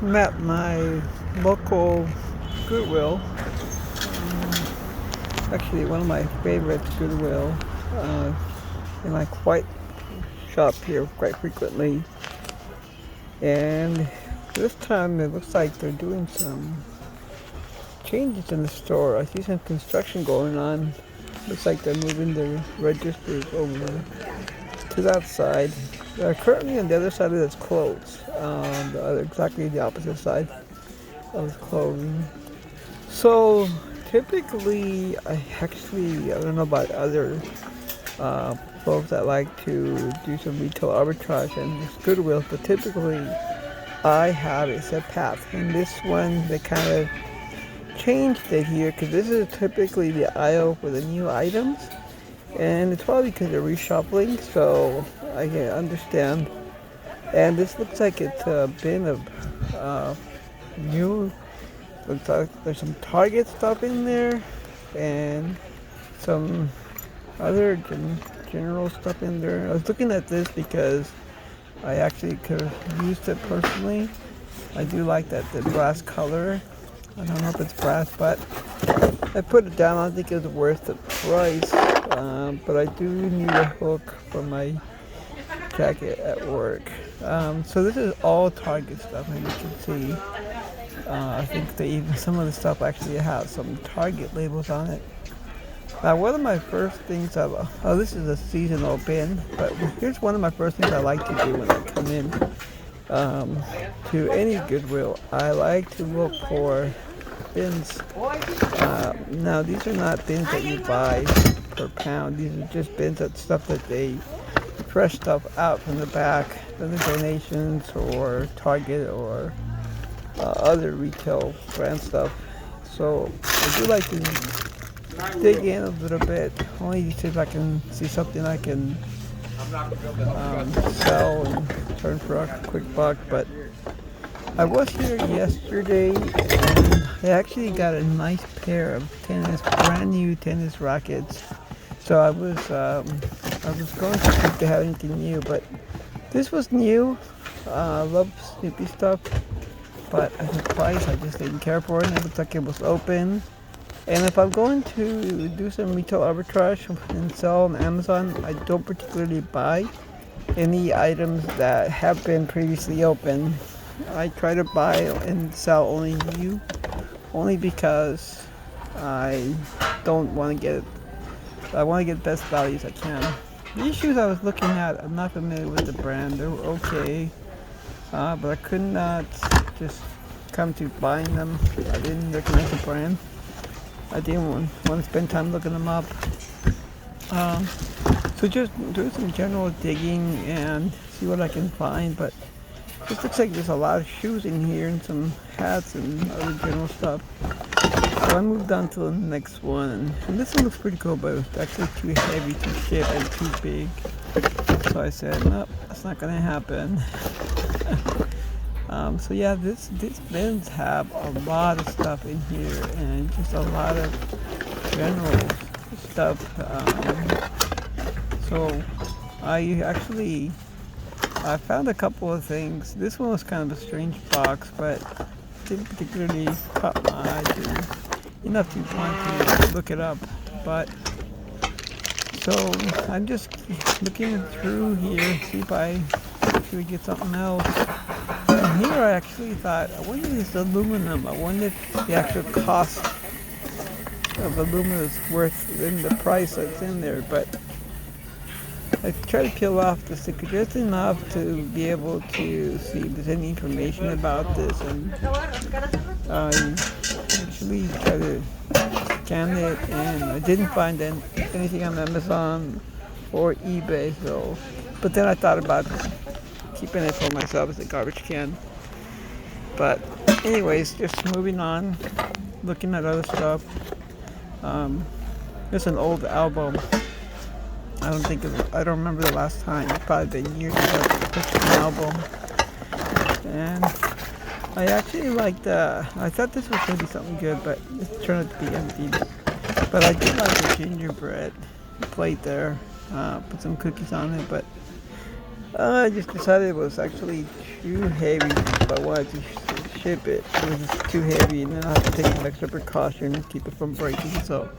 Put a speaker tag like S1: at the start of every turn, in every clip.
S1: I'm at my local Goodwill. Actually, one of my favorites, Goodwill. And I quite shop here quite frequently. And this time it looks like they're doing some changes in the store. I see some construction going on. Looks like they're moving the registers over to that side. They're currently on the other side of this closed. Exactly the opposite side of the closing. So typically, I don't know about other folks that like to do some retail arbitrage and this Goodwill, but typically I have a set path. And this one, they kind of changed it here because this is typically the aisle for the new items. And it's probably because they're reshuffling, so I can understand. And this looks like it's a bin of new. Looks like there's some Target stuff in there, and some other general stuff in there. I was looking at this because I actually could have used it personally. I do like the brass color. I don't know if it's brass, but I put it down. I don't think it was worth the price, but I do need a hook for my jacket at work. So this is all Target stuff, as you can see. I think some of the stuff actually has some Target labels on it. Now, one of my first things this is a seasonal bin, but here's one of my first things I like to do when I come in to any Goodwill. I like to look for bins. Now, these are not bins that you buy per pound. These are just bins of stuff that they fresh stuff out from the back, from the donations or Target or other retail brand stuff. So I do like to dig in a little bit, only to see if I can see something I can sell and turn for a quick buck. But I was here yesterday and I actually got a nice pair of brand new tennis rackets. So I was going to see if they had anything new, but this was new. I love Snoopy stuff. But at the price, I just didn't care for it. And it looked like it was open. And if I'm going to do some retail arbitrage and sell on Amazon, I don't particularly buy any items that have been previously open. I try to buy and sell only new, only because I don't want to get. I want to get the best values I can. These shoes I was looking at, I'm not familiar with the brand. They were okay, but I could not just come to buying them. I didn't recognize the brand. I didn't want to spend time looking them up. So just do some general digging and see what I can find. But it looks like there's a lot of shoes in here and some hats and other general stuff. So I moved on to the next one. And this one looks pretty cool, but it's actually too heavy to ship and too big. So I said, nope, that's not gonna happen. So yeah, these bins have a lot of stuff in here and just a lot of general stuff. So I found a couple of things. This one was kind of a strange box, but didn't particularly caught my eye enough to want to look it up. But so I'm just looking through here, see if we get something else. And here I actually thought, I wonder if it's aluminum. I wonder if the actual cost of aluminum is worth in the price that's in there. But I try to peel off the sticker just enough to be able to see if there's any information about this. And I actually tried to scan it, and I didn't find anything on Amazon or eBay. But then I thought about keeping it for myself as a garbage can. But anyways, just moving on, looking at other stuff. There's an old album. I don't remember the last time. It's probably been years ago I purchased an album. And I actually I thought this was going to be something good, but it turned out to be empty. But I did like the gingerbread plate there. Put some cookies on it, but I just decided it was actually too heavy if I wanted to ship it. It was just too heavy, and then I have to take an extra precaution and keep it from breaking. So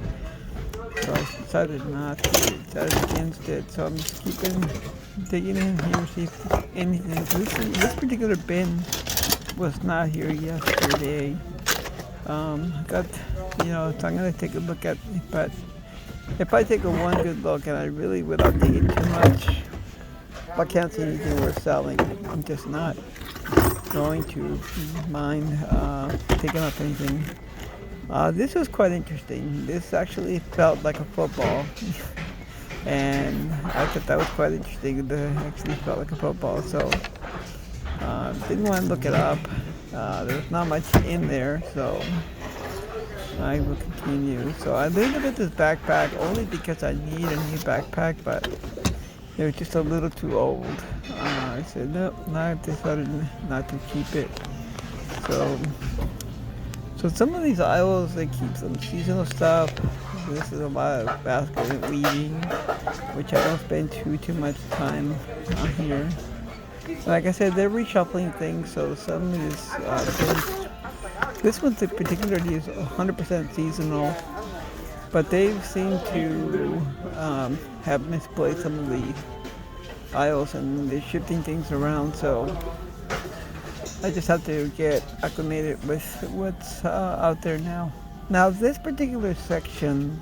S1: I decided not to. Decided against it. So I'm just digging in here, see if there's anything. This particular bin was not here yesterday. Got, so I'm gonna take a look at it, but if I take one good look and I really, without digging too much, if I can't see anything worth selling, I'm just not going to mind taking up anything. This was quite interesting. This actually felt like a football. And I thought that was quite interesting. It actually felt like a football. So didn't want to look it up. There's not much in there, so I will continue. So I looked at this backpack only because I need a new backpack, but it was just a little too old. I said, no, I decided not to keep it. So some of these aisles, they keep some seasonal stuff. This is a lot of basket and weaving, which I don't spend too much time on here. Like I said, they're reshuffling things, so some of these things, this one particularly is 100% seasonal, but they seem to have misplaced some of the aisles, and they're shifting things around, so I just have to get acclimated with what's out there now. Now this particular section,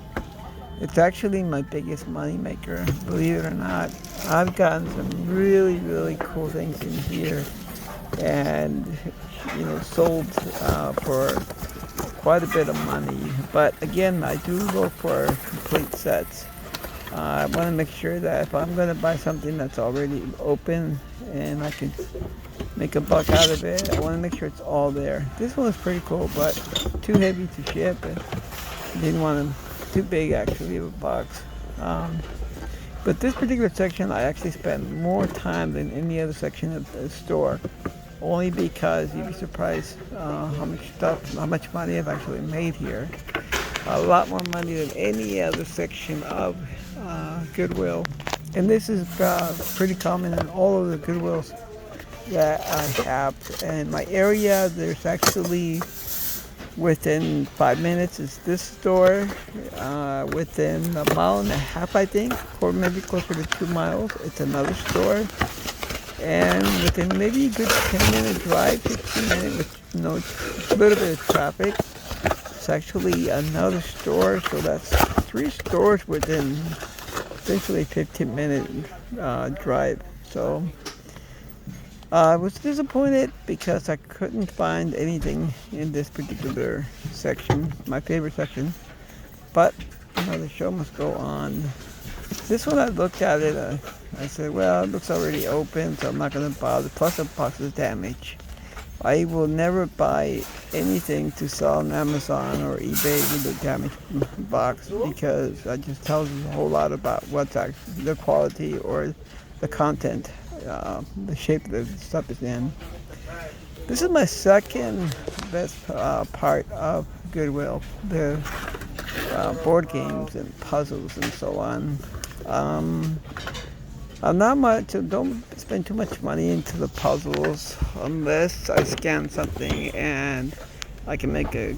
S1: it's actually my biggest money maker, believe it or not. I've gotten some really, really cool things in here, and sold for quite a bit of money. But again, I do go for complete sets. I want to make sure that if I'm going to buy something that's already open and I can make a buck out of it, I want to make sure it's all there. This one was pretty cool, but too heavy to ship, and didn't want them too big actually of a box. But this particular section, I actually spent more time than any other section of the store, only because you'd be surprised how much money I've actually made here. A lot more money than any other section of Goodwill. And this is pretty common in all of the Goodwills that I have. And my area, there's actually within 5 minutes is this store. Within a mile and a half, I think, or maybe closer to 2 miles, it's another store. And within maybe a good 10-minute drive, 15-minute, with a little bit of traffic, it's actually another store. So that's 3 stores within essentially a 15-minute drive. So I was disappointed because I couldn't find anything in this particular section, my favorite section. But the show must go on. This one, I looked at it, I said, well, it looks already open, so I'm not going to bother. Plus, the box is damaged. I will never buy anything to sell on Amazon or eBay with a damaged box, because that just tells you a whole lot about what's actually the quality or the content, the shape that the stuff is in. This is my second best part of Goodwill, the board games and puzzles and so on. I'm not much, don't spend too much money into the puzzles unless I scan something and I can make a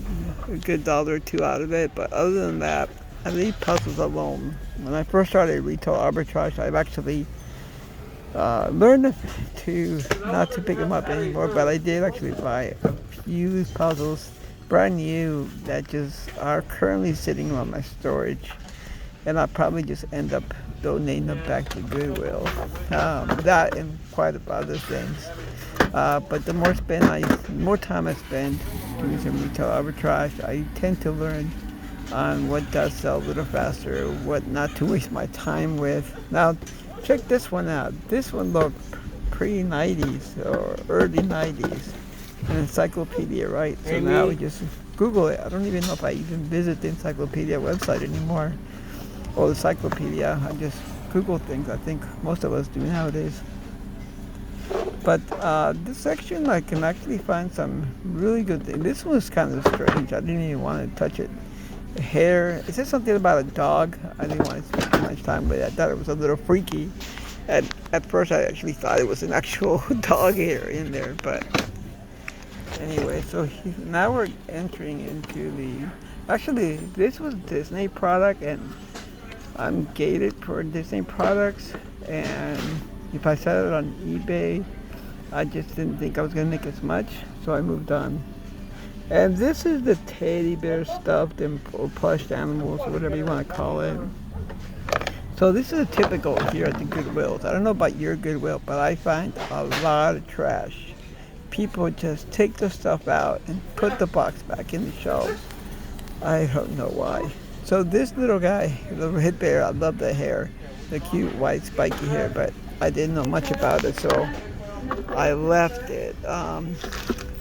S1: good $1 or $2 out of it. But other than that, I leave puzzles alone. When I first started retail arbitrage, I've actually learned to not to pick them up anymore, but I did actually buy a few puzzles, brand new, that just are currently sitting on my storage, and I'll probably just end up donating them back to Goodwill. That and quite a few other things. But the more time I spend doing some retail arbitrage, I tend to learn on what does sell a little faster, what not to waste my time with. Now, check this one out. This one looked pre-90s or early 90s. An encyclopedia, right? So now we just Google it. I don't even know if I even visit the encyclopedia website anymore. Or the encyclopedia. I just Google things. I think most of us do nowadays. But this section, I can actually find some really good things. This one was kind of strange. I didn't even want to touch it. The hair. It said something about a dog. I didn't want to spend too much time with it. I thought it was a little freaky. At first, I actually thought it was an actual dog hair in there. But Anyway, so now we're entering into actually, this was Disney product, and I'm gated for Disney products. And if I sell it on eBay, I just didn't think I was gonna make as much, so I moved on. And this is the teddy bear stuffed and or plush animals, or whatever you want to call it. So this is a typical here at the Goodwills. I don't know about your Goodwill, but I find a lot of trash. People just take the stuff out and put the box back in the shelves. I don't know why. So this little guy, little hit bear, I love the hair, the cute white spiky hair, but I didn't know much about it, so I left it.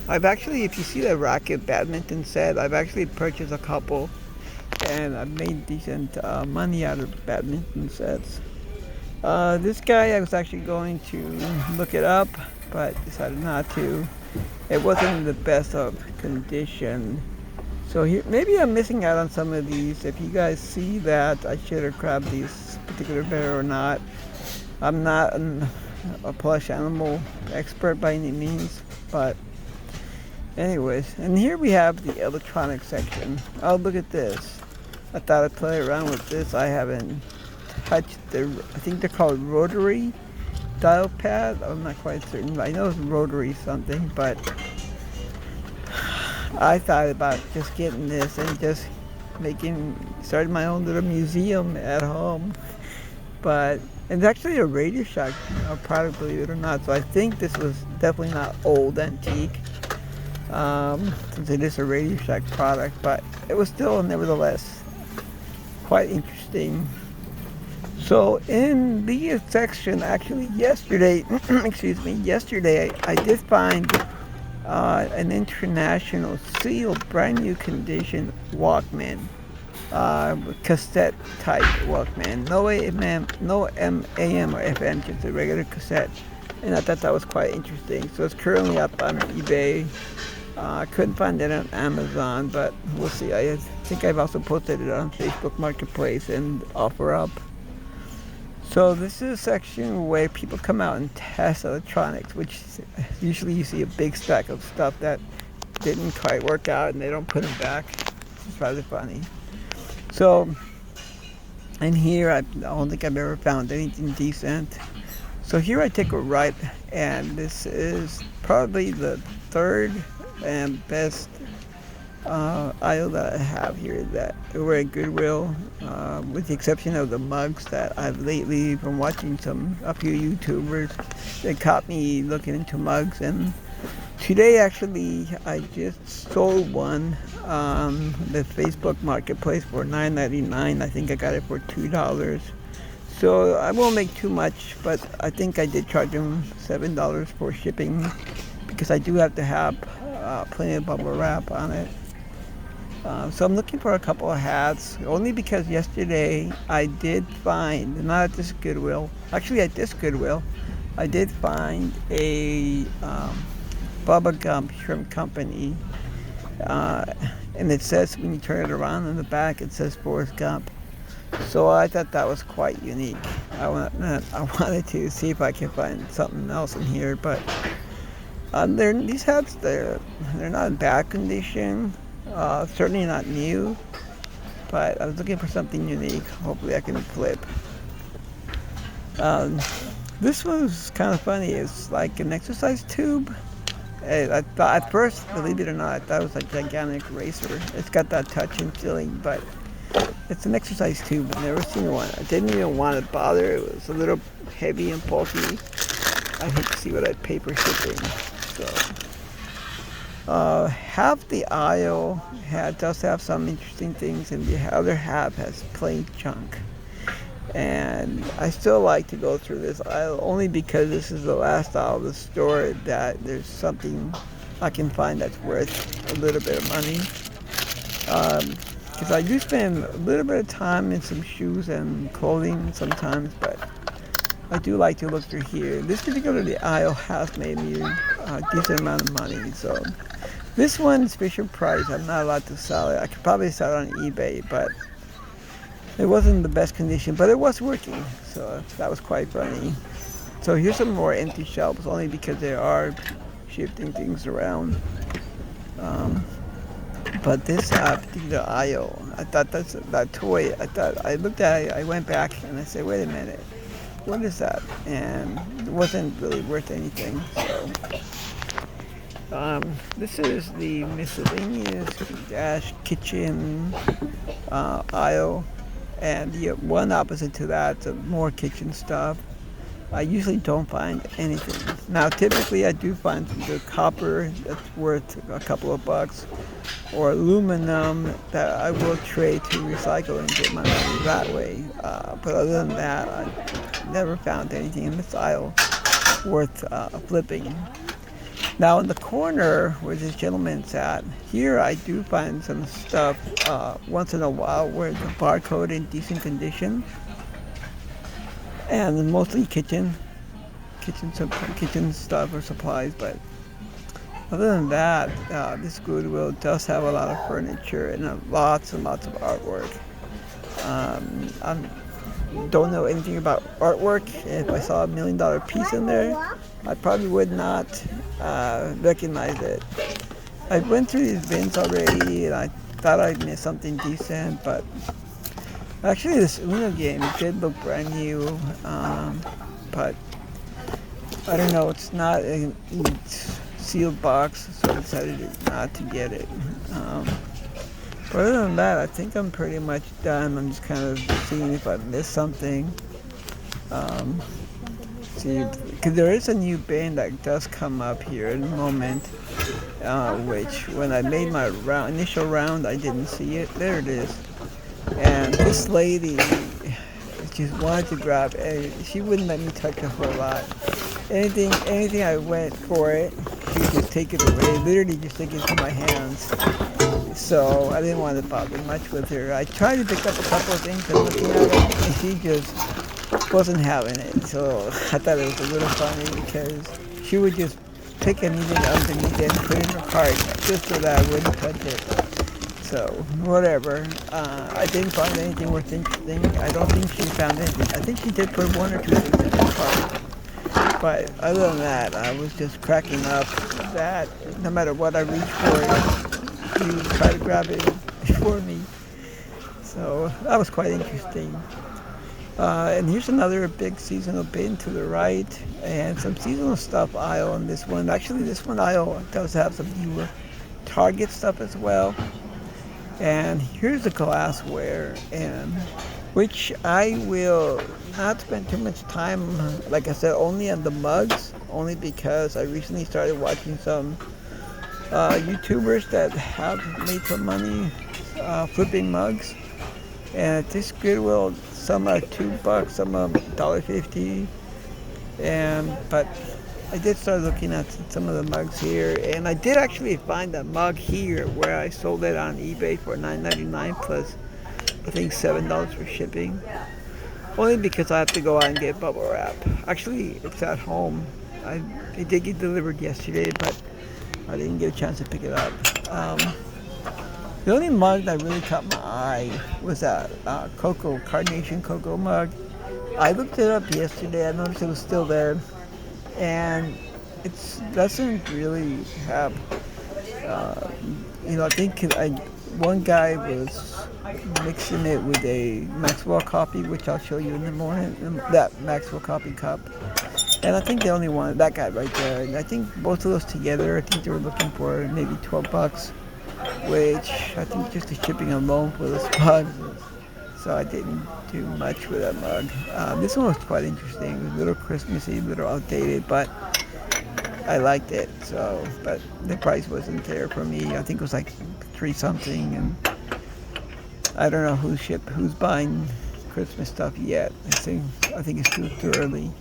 S1: I've actually, if you see the racket badminton set, I've actually purchased a couple, and I've made decent money out of badminton sets. This guy, I was actually going to look it up, but decided not to. It wasn't in the best of condition. So here, maybe I'm missing out on some of these. If you guys see that, I should have grabbed these particular bear or not. I'm not a plush animal expert by any means, but anyways. And here we have the electronic section. Oh, look at this. I thought I'd play around with this. I haven't touched I think they're called rotary dial pad. I'm not quite certain. I know it's rotary something, but I thought about just getting this and just starting my own little museum at home. But it's actually a Radio Shack product, believe it or not. So I think this was definitely not old antique, since it is a Radio Shack product. But it was still, nevertheless, quite interesting. So in the section, actually yesterday, yesterday I did find an international sealed, brand new condition Walkman, cassette type Walkman. No AM or FM, just a regular cassette. And I thought that was quite interesting. So it's currently up on eBay. I couldn't find it on Amazon, but we'll see. I think I've also posted it on Facebook Marketplace and OfferUp. So this is a section where people come out and test electronics, which usually you see a big stack of stuff that didn't quite work out and they don't put them back. It's rather funny. So, and here I don't think I've ever found anything decent. So here I take a right, and this is probably the third and best aisle that I have here that we're at Goodwill, with the exception of the mugs that I've lately been watching a few YouTubers that caught me looking into mugs, and today actually I just sold one on the Facebook Marketplace for $9.99. I think I got it for $2. So I won't make too much, but I think I did charge them $7 for shipping because I do have to have plenty of bubble wrap on it. So I'm looking for a couple of hats, only because yesterday I did find, not at this Goodwill, actually at this Goodwill, I did find a Bubba Gump Shrimp Company, and it says, when you turn it around in the back, it says Forrest Gump. So I thought that was quite unique. I wanted to see if I could find something else in here, but these hats, they're not in bad condition. Certainly not new, but I was looking for something unique. Hopefully I can flip. This one's kind of funny. It's like an exercise tube. I thought at first, believe it or not, I thought it was a gigantic racer. It's got that touch and feeling, but it's an exercise tube. I've never seen one. I didn't even want to bother. It was a little heavy and bulky. I hate to see what I pay for shipping. So half the aisle does have some interesting things, and the other half has plain junk. And I still like to go through this aisle only because this is the last aisle of the store that there's something I can find that's worth a little bit of money. Because I do spend a little bit of time in some shoes and clothing sometimes, but I do like to look through here. This particular aisle has made me a decent amount of money. So this one's Fisher Price. I'm not allowed to sell it. I could probably sell it on eBay, but it wasn't the best condition, but it was working. So that was quite funny. So here's some more empty shelves, only because there are shifting things around. Um, but this particular aisle, I thought that toy. I looked at it. I went back and I said, wait a minute, what is that? And it wasn't really worth anything. So this is the miscellaneous dash kitchen aisle, and the one opposite to that, more kitchen stuff. I usually don't find anything. Now, typically, I do find some good copper that's worth a couple of bucks, or aluminum that I will trade to recycle and get my money that way. But other than that, I never found anything in this aisle worth flipping. Now, in the corner where this gentleman's at, here I do find some stuff once in a while where the barcode in decent condition, and mostly kitchen stuff or supplies. But other than that, this Goodwill does have a lot of furniture and lots and lots of artwork. I don't know anything about artwork. If I saw $1 million piece in there, I probably would not recognize it. I went through these bins already and I thought I'd missed something decent, but actually this Uno game did look brand new, but I don't know, it's not a sealed box, so I decided not to get it. But other than that, I think I'm pretty much done. I'm just kind of seeing if I missed something. See, because there is a new bin that does come up here in a moment, which when I made my initial round, I didn't see it. There it is. And this lady just wanted to grab it. She wouldn't let me touch a whole lot. Anything I went for it, she would just take it away, literally just take it from my hands. So I didn't want to bother much with her. I tried to pick up a couple of things and looking at it, and she just wasn't having it. So I thought it was a little funny because she would just pick anything underneath it and put it in her cart just so that I wouldn't touch it. So whatever. I didn't find anything worth interesting. I don't think she found anything. I think she did put one or two things in her cart. But other than that, I was just cracking up that no matter what I reach for, you try to grab it before me. So that was quite interesting. And here's another big seasonal bin to the right, and some seasonal stuff aisle on this one. Actually, this one aisle does have some newer Target stuff as well. And here's the glassware, and which I will not spend too much time, like I said, only on the mugs, only because I recently started watching some YouTubers that have made some money flipping mugs. And at this Goodwill, some are $2, some are $1.50. But I did start looking at some of the mugs here, and I did actually find a mug here where I sold it on eBay for $9.99 plus I think $7 for shipping. Only because I have to go out and get bubble wrap. Actually, it's at home. It did get delivered yesterday, but I didn't get a chance to pick it up. The only mug that really caught my eye was that Carnation Cocoa mug. I looked it up yesterday. I noticed it was still there, and it doesn't really have. I think one guy was mixing it with a Maxwell coffee, which I'll show you in the morning. That Maxwell coffee cup. And I think they only wanted that guy right there. And I think both of those together, I think they were looking for maybe $12, which I think just the shipping alone for this mug. So I didn't do much with that mug. This one was quite interesting. It was a little Christmassy, a little outdated, but I liked it. So, but the price wasn't there for me. I think it was like $3 something, and I don't know who's buying Christmas stuff yet. I think it's too early.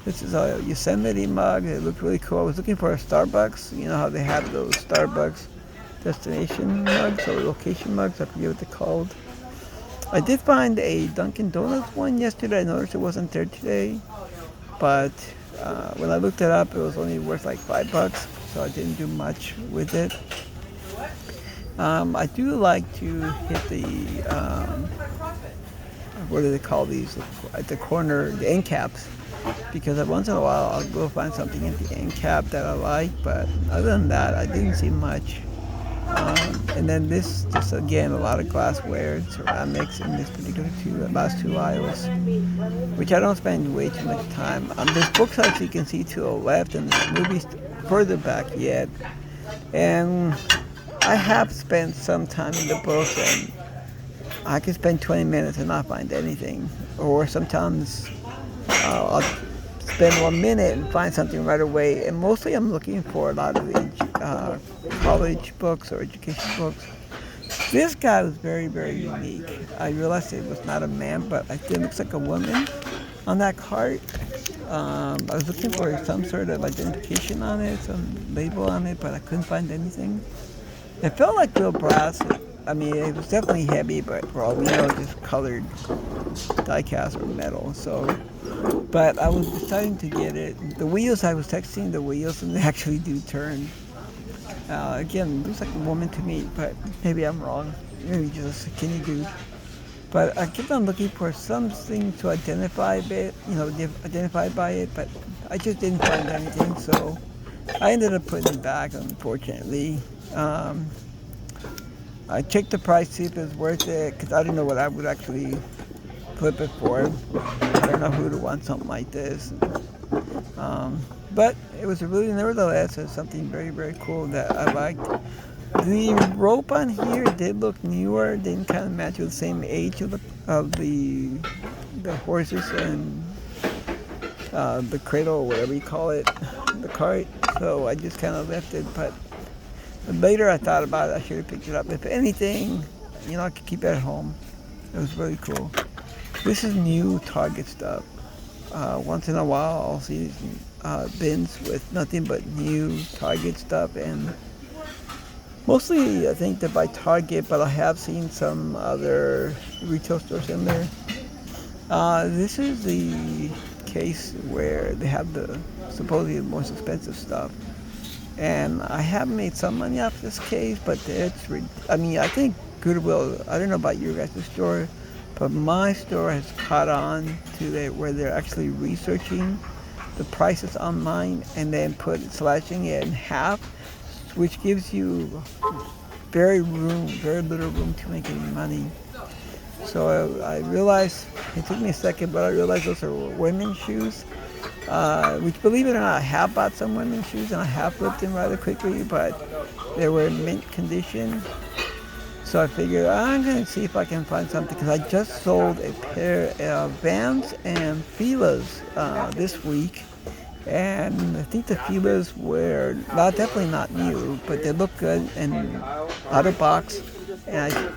S1: This is a Yosemite mug. It looked really cool. I was looking for a Starbucks. You know how they have those Starbucks destination mugs or location mugs. I forget what they're called. I did find a Dunkin' Donuts one yesterday. I noticed it wasn't there today. But when I looked it up, it was only worth like $5. So I didn't do much with it. I do like to hit the, what do they call these? At the corner, the end caps. because once in a while I'll go find something at the end cap that I like, but other than that, I didn't see much. And then this, just again, a lot of glassware and ceramics in this particular last two aisles, which I don't spend way too much time. There's books as you can see to the left, and there's movies further back yet. And I have spent some time in the books, and I can spend 20 minutes and not find anything. Or sometimes I'll spend 1 minute and find something right away. And mostly I'm looking for a lot of college books or education books. This guy was very, very unique. I realized it was not a man, but it looks like a woman on that cart. I was looking for some sort of identification on it, some label on it, but I couldn't find anything. It felt like real brass. I mean, it was definitely heavy, but for all we know, just colored die-cast or metal. So, but I was deciding to get it. The wheels, I was texting the wheels, and they actually do turn. Again, it looks like a woman to me, but maybe I'm wrong. Maybe just a skinny dude. But I kept on looking for something to identify identified by it, but I just didn't find anything. So I ended up putting it back, unfortunately. I checked the price, see if it was worth it, because I didn't know what I would actually flip it for. I don't know who would want something like this. But it was nevertheless, something very, very cool that I liked. The rope on here did look newer, didn't kind of match with the same age of the horses and the cradle, or whatever you call it, the cart. So I just kind of left it, but later I thought about it, I should have picked it up. If anything, I could keep it at home. It was really cool. This is new Target stuff. Once in a while I'll see these bins with nothing but new Target stuff, and mostly I think they're by Target, but I have seen some other retail stores in there. This is the case where they have the supposedly the most expensive stuff. And I have made some money off this case, but I think Goodwill, I don't know about your guys' store, but my store has caught on to where they're actually researching the prices online and then slashing it in half, which gives you very little room to make any money. So I realized, it took me a second, but I realized those are women's shoes. Which, believe it or not, I have bought some women's shoes and I have flipped them rather quickly, but they were in mint condition. So I figured I'm going to see if I can find something, because I just sold a pair of Vans and Fila's this week. And I think the Fila's were definitely not new, but they look good and out of box. And I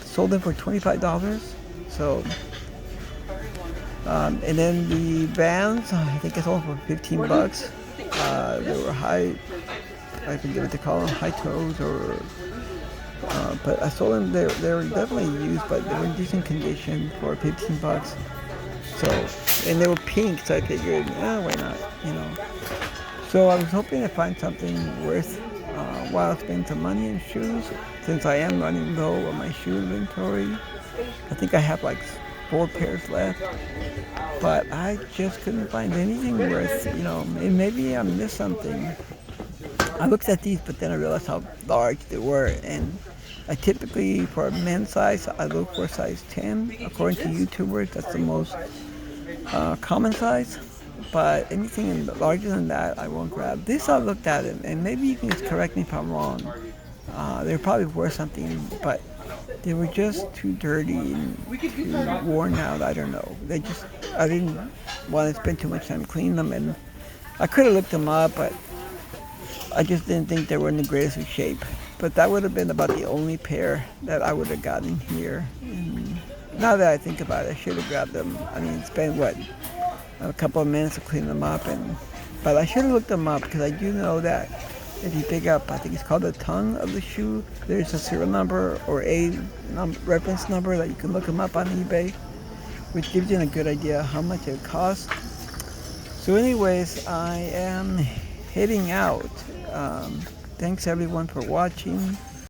S1: sold them for $25. So. And then the Vans, I think I sold them for $15. They were high, I forget what they call them, high toes, or but I sold them. They were definitely used, but they were in decent condition for $15. So, and they were pink, so I figured, why not, So I was hoping to find something worth while spending some money in shoes, since I am running low on my shoe inventory. I think I have like 4 pairs left, but I just couldn't find anything worth, maybe I missed something. I looked at these, but then I realized how large they were, and I typically, for a men's size, I look for size 10. According to YouTubers, that's the most common size, but anything larger than that, I won't grab. This, I looked at it, and maybe you can just correct me if I'm wrong. They're probably worth something, but they were just too dirty and too worn out. I don't know. I didn't want to spend too much time cleaning them, and I could have looked them up, but I just didn't think they were in the greatest of shape. But that would have been about the only pair that I would have gotten here. And now that I think about it, I should have grabbed them. I mean, spend a couple of minutes to clean them up, but I should have looked them up, because I do know that if you pick up, I think it's called the tongue of the shoe, there's a serial number or a reference number that you can look them up on eBay, which gives you a good idea how much it costs. So anyways, I am heading out. Thanks everyone for watching.